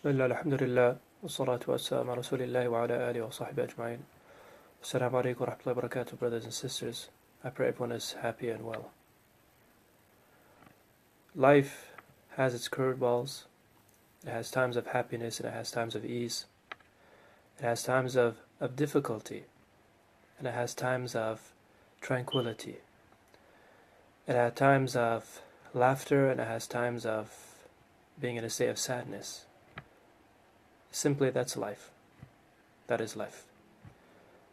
Bismillah, alhamdulillah, wa salatu wa salam ala rasulillah wa ala alihi wa sahbihi ajma'in. Assalamu alaikum wa rahmatullahi wa barakatuh, brothers and sisters. I pray everyone is happy and well. Life has its curveballs. It has times of happiness and it has times of ease. It has times of difficulty and it has times of tranquility. It has times of laughter and it has times of being in a state of sadness. Simply, that's life. That is life.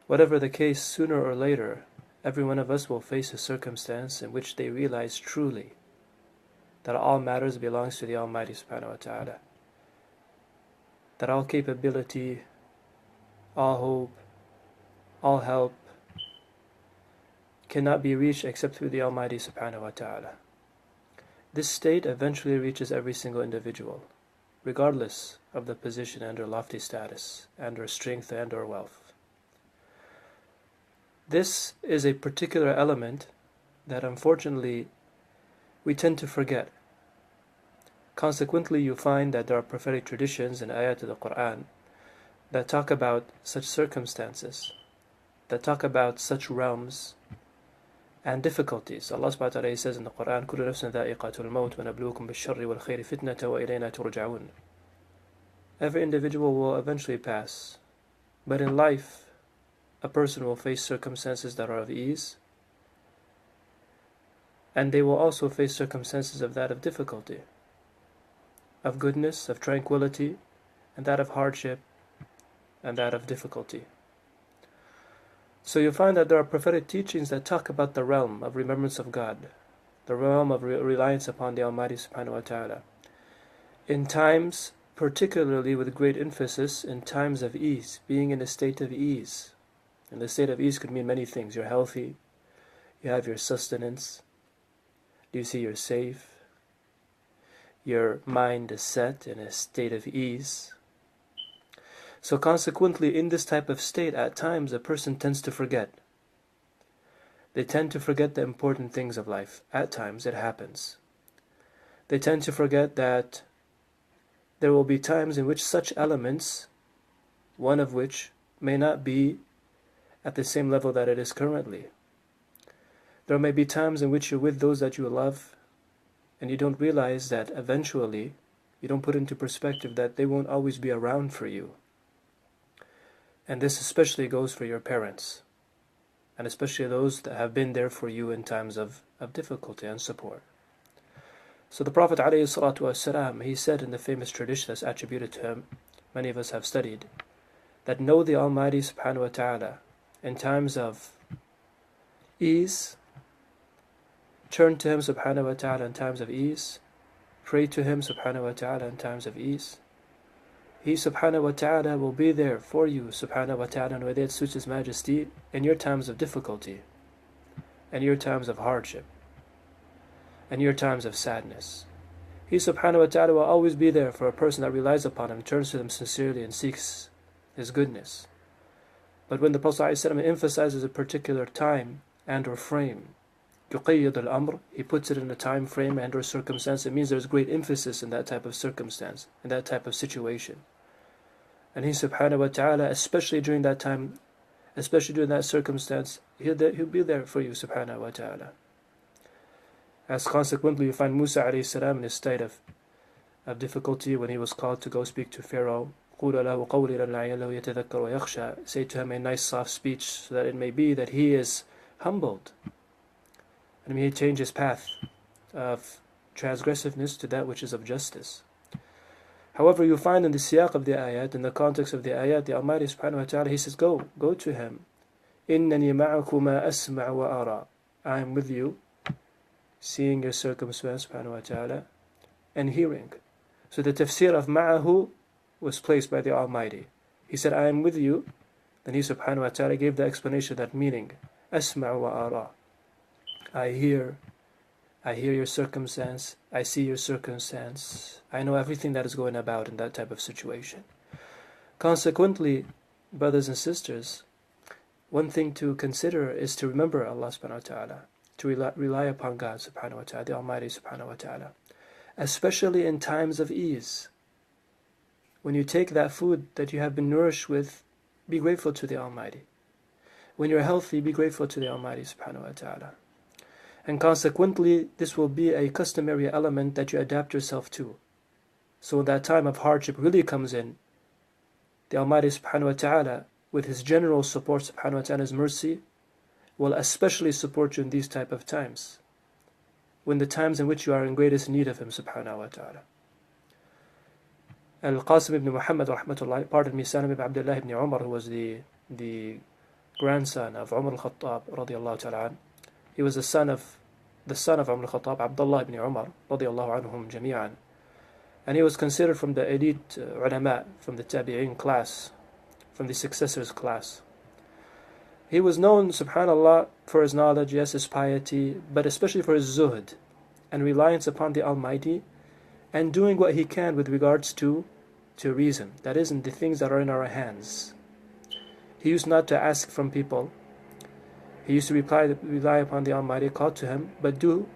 Whatever the case, sooner or later, every one of us will face a circumstance in which they realize truly that all matters belongs to the Almighty Subhanahu wa Ta'ala. That all capability, all hope, all help cannot be reached except through the Almighty Subhanahu wa Ta'ala. This state eventually reaches every single individual, regardless of the position and or lofty status, and or strength and or wealth. This is a particular element that unfortunately we tend to forget. Consequently, you find that there are prophetic traditions and ayat of the Quran that talk about such circumstances, that talk about such realms and difficulties. Allah subhanahu wa ta'ala says in the Quran, كُلُّ نَفْسٍ ذَائِقَةُ الْمَوْتِ وَنَبْلُوكُمْ بِالشَّرِّ وَالْخَيْرِ فِتْنَةً وَإِلَيْنَا تُرْجَعُونَ. Every individual will eventually pass, but in life, a person will face circumstances that are of ease, and they will also face circumstances of that of difficulty, of goodness, of tranquility, and that of hardship, and that of difficulty. So you find that there are prophetic teachings that talk about the realm of remembrance of God, the realm of reliance upon the Almighty Subhanahu wa Ta'ala. In times, particularly with great emphasis, in times of ease, being in a state of ease. And the state of ease could mean many things. You're healthy, you have your sustenance, you see you're safe, your mind is set in a state of ease. So consequently, in this type of state, at times a person tends to forget. They tend to forget the important things of life. At times it happens. They tend to forget that there will be times in which such elements, one of which may not be at the same level that it is currently. There may be times in which you're with those that you love, and you don't realize that eventually, you don't put into perspective that they won't always be around for you. And this especially goes for your parents, and especially those that have been there for you in times of difficulty and support. So the Prophet ﷺ, he said in the famous tradition that's attributed to him, many of us have studied, that know the Almighty Subhanahu wa Ta'ala in times of ease, turn to Him Subhanahu wa Ta'ala in times of ease, pray to Him Subhanahu wa Ta'ala in times of ease. He Subhanahu wa Ta'ala will be there for you Subhanahu wa Ta'ala in a way that suits His Majesty in your times of difficulty, and your times of hardship, and your times of sadness. He Subhanahu wa Ta'ala will always be there for a person that relies upon Him, turns to Him sincerely and seeks His goodness. But when the Prophet ﷺ emphasizes a particular time and or frame, يُقَيِّدُ الْأَمْرِ, he puts it in a time frame and or circumstance, it means there's great emphasis in that type of circumstance, in that type of situation. And He Subhanahu wa Ta'ala, especially during that time, especially during that circumstance, He'll be there for you Subhanahu wa Ta'ala. As consequently, you find Musa alayhi salam in a state of difficulty when he was called to go speak to Pharaoh. قُولَ لَهُ قَوْلًا لَعَلَّهُ يَتَذَكَّرُ وَيَخْشَى. Say to him a nice soft speech so that it may be that he is humbled, and may he change his path of transgressiveness to that which is of justice. However, you find in the siyaq of the ayat, in the context of the ayat, the Almighty Subhanahu wa Ta'ala, He says, go to him. إِنَّنِي مَعَكُمَا أَسْمَعُ وَأَرَى. I am with you, seeing your circumstance, Subhanahu wa Ta'ala, and hearing. So the tafsir of ma'ahu was placed by the Almighty. He said, I am with you. Then He Subhanahu wa Ta'ala gave the explanation, that meaning, أَسْمَعُ وَأَرَى. I hear your circumstance, I see your circumstance, I know everything that is going about in that type of situation. Consequently, brothers and sisters, one thing to consider is to remember Allah subhanahu wa ta'ala, to rely upon God subhanahu wa ta'ala, the Almighty subhanahu wa ta'ala, especially in times of ease. When you take that food that you have been nourished with, be grateful to the Almighty. When you're healthy, be grateful to the Almighty subhanahu wa ta'ala. And consequently, this will be a customary element that you adapt yourself to. So when that time of hardship really comes in, the Almighty subhanahu wa ta'ala, with His general support subhanahu wa ta'ala's mercy, will especially support you in these type of times, when the times in which you are in greatest need of Him subhanahu wa ta'ala. Al-Qasim ibn Muhammad rahmatullah, pardon me, Salim ibn Abdullah ibn Umar, who was the grandson of Umar al-Khattab radiallahu ta'ala an. He was the son of Umar al-Khattab, Abdullah ibn Umar radiallahu anhum jami'an. And he was considered from the elite ulama, from the tabi'in class, from the successors class. He was known, subhanallah, for his knowledge, yes, his piety, but especially for his zuhd and reliance upon the Almighty, and doing what he can with regards to reason, that is, in the things that are in our hands. He used not to ask from people. He used to rely upon the Almighty, call to Him, but do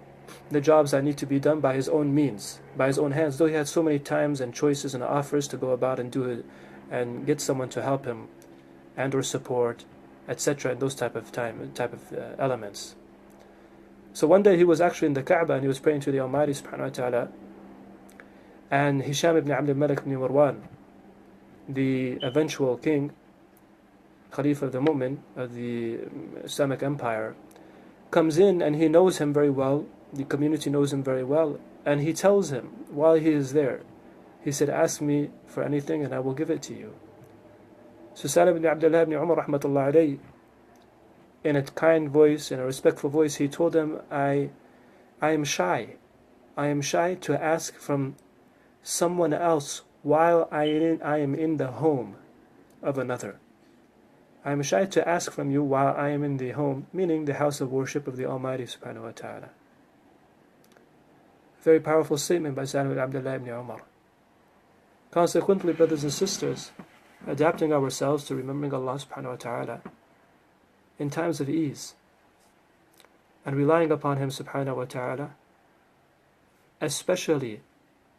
the jobs that need to be done by his own means, by his own hands, though he had so many times and choices and offers to go about and do it and get someone to help him and or support, etc., and those type of elements. So one day he was actually in the Kaaba and he was praying to the Almighty subhanahu wa ta'ala, and Hisham ibn Abd al-Malik ibn Marwan, the eventual king, Khalifa of the Mu'min of the Islamic Empire, comes in, and he knows him very well, the community knows him very well, and he tells him while he is there, he said, ask me for anything and I will give it to you. So Salim ibn Abdullah ibn Umar rahmatullah alayhi, in a kind voice, in a respectful voice, he told him, I am shy. I am shy to ask from someone else while I am in the home of another. I am shy to ask from you while I am in the home, meaning the house of worship of the Almighty subhanahu wa ta'ala. Very powerful statement by Salim ibn Abdullah ibn Umar. Consequently, brothers and sisters, adapting ourselves to remembering Allah subhanahu wa ta'ala in times of ease and relying upon Him subhanahu wa ta'ala, especially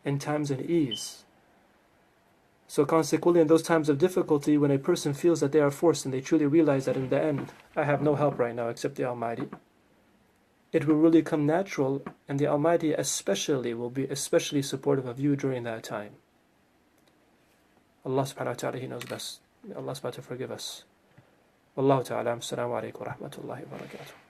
in times of ease. So consequently, in those times of difficulty, when a person feels that they are forced and they truly realize that in the end, I have no help right now except the Almighty, it will really come natural, and the Almighty especially will be especially supportive of you during that time. Allah subhanahu wa ta'ala, He knows best. May Allah subhanahu wa ta'ala forgive us. Wallahu ta'ala. Assalamu alaikum wa rahmatullahi wa barakatuh.